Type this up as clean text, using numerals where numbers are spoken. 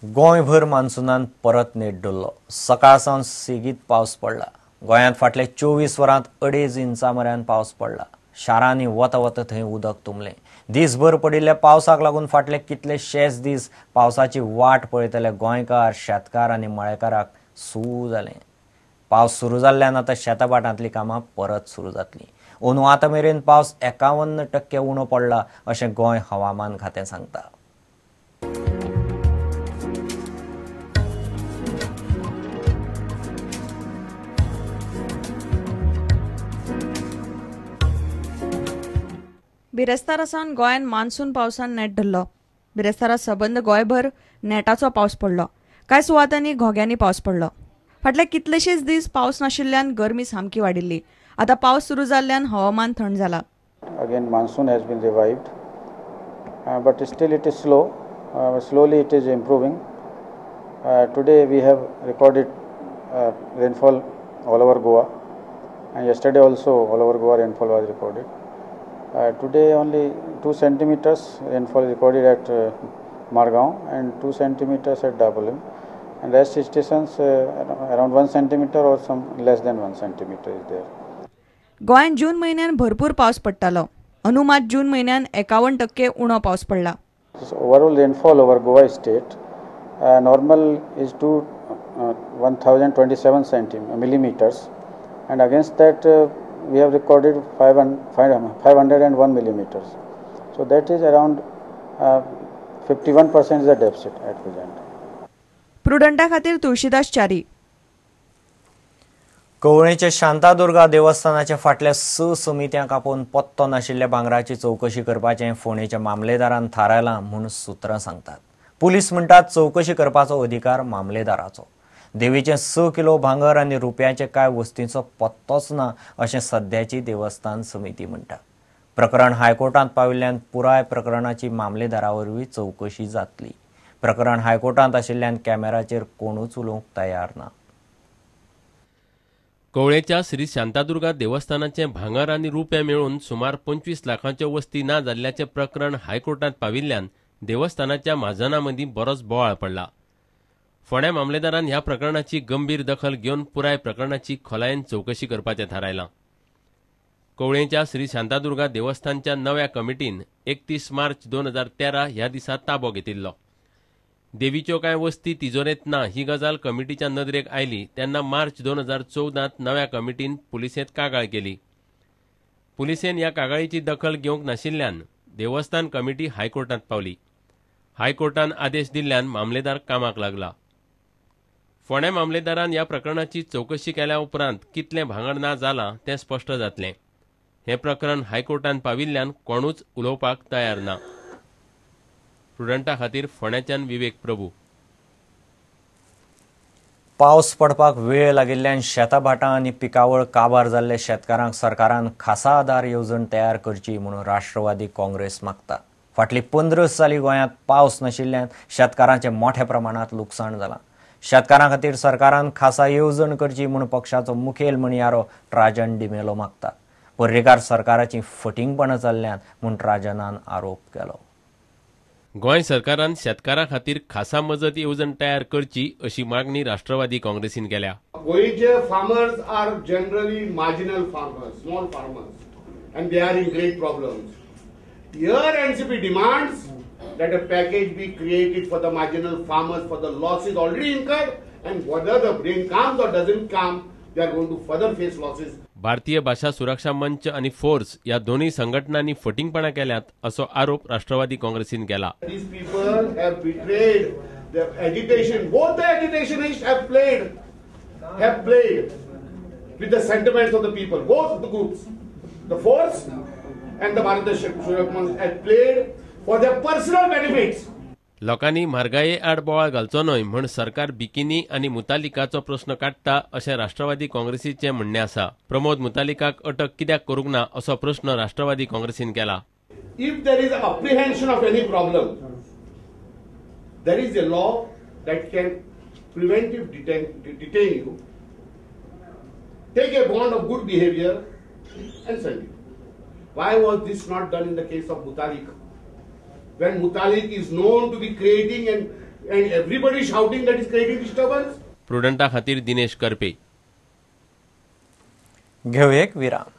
गोंयभर मान्सूनान परत नेट डुल्लो. सकाळसावन सेगीत पावस पडला. गोंयांत फाटले 24 वरांत 2.5 इंचां मेरेन पावस पडला. शारांनी वता वता थंय उदक तुंबलें. दीसभर पडिल्ल्या पावसाक लागून फाटले कितलेशेच दीस पावसाची वाट पळयतले गोंयकार, शेतकार आनी मळेकाराक सू जालें. पावस सुरू जाल्ल्यान आतां शेताभाटांतलीं कामां परत सुरू जातलीं. अंदू आतां मेरेन पावस 51% उणो पडला अशें गोंय हवामान खातें सांगता. बिरेस्तारासावन गोंयान मान्सून पावसान नेट धरलो. बिरेस्तारा सबंद गोंयभर नेटाचो पावस पडलो. कांय सुवातांनी घोग्यांनी पावस पडलो. फाटले कितलेशेच दीस पावस नाशिल्ल्यान गरमी सामकी वाडिल्ली. आतां पावस सुरू जाल्ल्यान हवामान थंड जाला. Again, monsoon has been revived, but still it is slow. Slowly it is improving. Today we have recorded rainfall all over Goa, and yesterday also all over Goa rainfall was recorded. Today only 2 centimeters rainfall recorded at Margaon and 2 centimeters at Dabolim, and rest stations around 1 centimeter or some less than 1 centimeter is there. गोंयान जून म्हयन्यान भरपूर पावस पडटालो. अंदू मात जून म्हयन्यान 51% उणो पावस पडला. Overall rainfall over Goa state normal is to 1027 millimeters, and against that we have recorded 501 millimeters. So that is around 51% is the deficit at present. प्रुडंटा खातीर तुळशीदास च्यारी. कवळेच्या शांतादुर्गा देवस्थानाच्या फाटल्या 6 समित्यांक आपोवन पत्तो नाशिल्ल्या भांगराची चवकशी करपाचें फोंडेच्या मामलेदारान थारायलां म्हूण सुत्रां सांगतात. पुलीस म्हणटात चवकशी करपाचो अधिकार मामलेदाराचो. देवीचे 6 किलो भांगर आनी रुपयाचे कांय वस्तींचो पत्तोच ना अशें सद्याची देवस्थान समिती म्हणटा. प्रकरण हायकोर्टांत पाविल्ल्यान पुराय प्रकरणाची मामलेदारा वरवीं चवकशी जातली. प्रकरण हायकोर्टांत आशिल्ल्यान कॅमेराचेर कोणूच उलोवंक तयार ना. कवळेच्या श्री शांतादुर्गा देवस्थानाचें भांगर आनी रुपे मेळून सुमार 25 लाखांच्यो वस्ती ना जाल्ल्याचें प्रकरण हायकोर्टांत पाविल्ल्यान देवस्थानाच्या महाजनां मदीं बरोच बोवाळ पडला. फोंड्या मामलेदारान ह्या प्रकरणाची गंभीर दखल घेवन पुराय प्रकरणाची खोलायेन चवकशी करपाचें थारायलां. कवळेच्या श्री शांतादुर्गा देवस्थानच्या नव्या कमिटीन 31 मार्च 2013 ह्या दिसा ताबो घेतिल्लो. देवीच्यो कांय वस्ती तिजोरेंत ना ही गजाल कमिटीच्या नदरेक आयली तेन्ना मार्च 2014 नव्या कमिटीन पुलिसेंत कागाळ केली. पुलिसेन ह्या कागाळीची दखल घेवंक नाशिल्ल्यान देवस्थान कमिटी हायकोर्टांत पावली. हायकोर्टान आदेश दिल्ल्यान मामलेदार कामाक लागला. फोंड्या मामलेदारान ह्या प्रकरणाची चवकशी केल्या उपरांत कितलें भांगर ना जालां तें स्पश्ट जातलें. हें प्रकरण हायकोर्टांत पाविल्ल्यान कोणूच उलोवपाक तयार ना. स्टुडंटा खातीर फोंड्याच्यान विवेक प्रभू. पावस पडपाक वेळ लागिल्ल्यान शेताभाटां आनी पिकावळ काबार जाल्ल्या शेतकारांक सरकारान खासा आदार येवजण तयार करची म्हणून राष्ट्रवादी काँग्रेस मागता. फाटलीं 15 साली गोंयांत पावस नाशिल्ल्यान शेतकारांचें मोठ्या प्रमाणांत लुकसाण जालां. शेतकारां खातीर सरकारान खासा येवजण करची म्हूण पक्षाचो मुखेल म्हणयारो राजन डिमेलो मागता. पर्रीकार सरकाराची फटिंगपणां चल्ल्यात म्हूण राजनान आरोप केलो. गोंय सरकारान शेतकारां खातीर खासा मजत येवजण तयार करची अशी मागणी राष्ट्रवादी काँग्रेसीन केल्या. गोंयचे farmers are generally marginal farmers, small farmers, and they are in great problems. Here NCP demands that a package be created for the marginal farmers for the losses already incurred, and whether the rain comes or doesn't come, they are going to further face losses. भारतीय भाषा सुरक्षा मंच आणि force या दोन्ही संघटनांनी फटिंगपणा केल्यात असो आरोप राष्ट्रवादी काँग्रेसीन केला. These people have betrayed the agitation. Both the agitationists have played with the sentiments of the people. Both the groups, the force and the Bharatiya Surakshak Manch, have played for their personal benefits. लोकांनी म्हारगाये आड बोवाळ घालचो न्हय म्हूण सरकार bikini आनी मुतालिकाचो प्रस्न काडटा अशें राष्ट्रवादी काँग्रेसीचें म्हणणें आसा. प्रमोद मुतालिकाक अटक कित्याक करूंक ना असो प्रस्न राष्ट्रवादी काँग्रेसीन केला. If there is apprehension of any problem, there is a law that can preventive detain you, take a bond of good behavior and send you. Why was this not done in the case of Mutalik? When Mutalik is known to be creating and and everybody shouting that is creating disturbance. प्रुडंटा खातीर दिनेश करपे. घेऊ एक विराम.